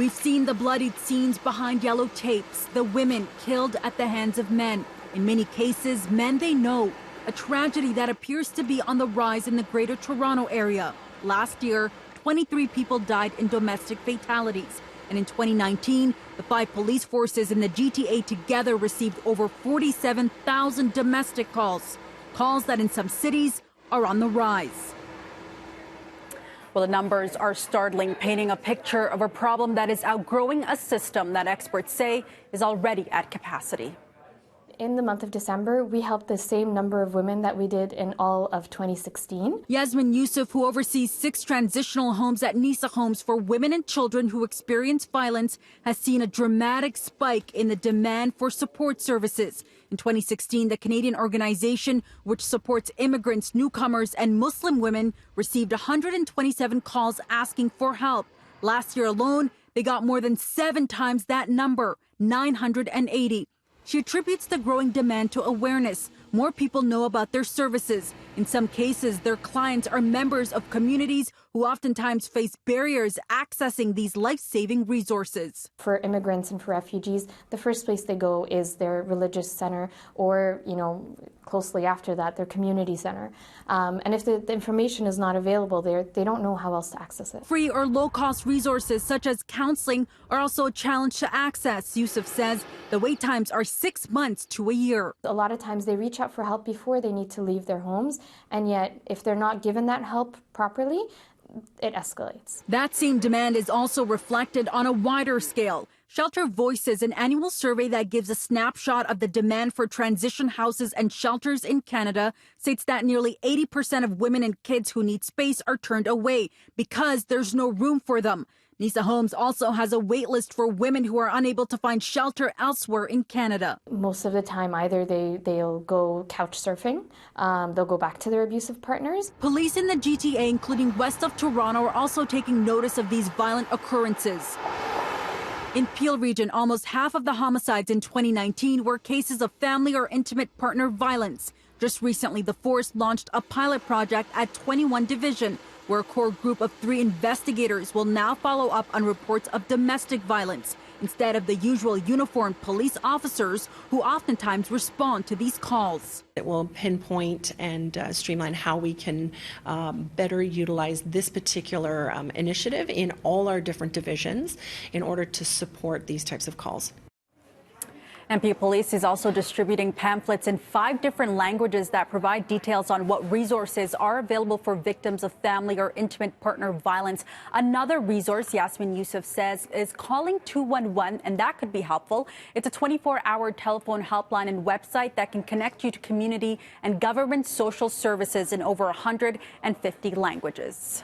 We've seen the bloodied scenes behind yellow tapes, the women killed at the hands of men. In many cases, men they know. A tragedy that appears to be on the rise in the Greater Toronto area. Last year, 23 people died in domestic fatalities. And in 2019, the 5 police forces in the GTA together received over 47,000 domestic calls. Calls that in some cities are on the rise. Well, the numbers are startling, painting a picture of a problem that is outgrowing a system that experts say is already at capacity. In the month of December, we helped the same number of women that we did in all of 2016. Yasmin Yusuf, who oversees 6 transitional homes at Nisa Homes for women and children who experience violence, has seen a dramatic spike in the demand for support services. In 2016, the Canadian organization, which supports immigrants, newcomers, and Muslim women, received 127 calls asking for help. Last year alone, they got more than 7 times that number, 980. She attributes the growing demand to awareness. More people know about their services. In some cases, their clients are members of communities who oftentimes face barriers accessing these life-saving resources. For immigrants and for refugees, the first place they go is their religious center or, closely after that, their community center. And if the information is not available there, they don't know how else to access it. Free or low-cost resources such as counseling are also a challenge to access. Yusuf says the wait times are 6 months to a year. A lot of times they reach out for help before they need to leave their homes, and yet if they're not given that help properly, it escalates. That same demand is also reflected on a wider scale. Shelter Voices, an annual survey that gives a snapshot of the demand for transition houses and shelters in Canada, states that nearly 80% of women and kids who need space are turned away because there's no room for them. Nisa Homes also has a wait list for women who are unable to find shelter elsewhere in Canada. Most of the time, either they'll go couch surfing, they'll go back to their abusive partners. Police in the GTA, including west of Toronto, are also taking notice of these violent occurrences. In Peel Region, almost half of the homicides in 2019 were cases of family or intimate partner violence. Just recently, the force launched a pilot project at 21 Division, where a core group of 3 investigators will now follow up on reports of domestic violence instead of the usual uniformed police officers who oftentimes respond to these calls. It will pinpoint and streamline how we can better utilize this particular initiative in all our different divisions in order to support these types of calls. MP Police is also distributing pamphlets in 5 different languages that provide details on what resources are available for victims of family or intimate partner violence. Another resource, Yasmin Yusuf says, is calling 211, and that could be helpful. It's a 24-hour telephone helpline and website that can connect you to community and government social services in over 150 languages.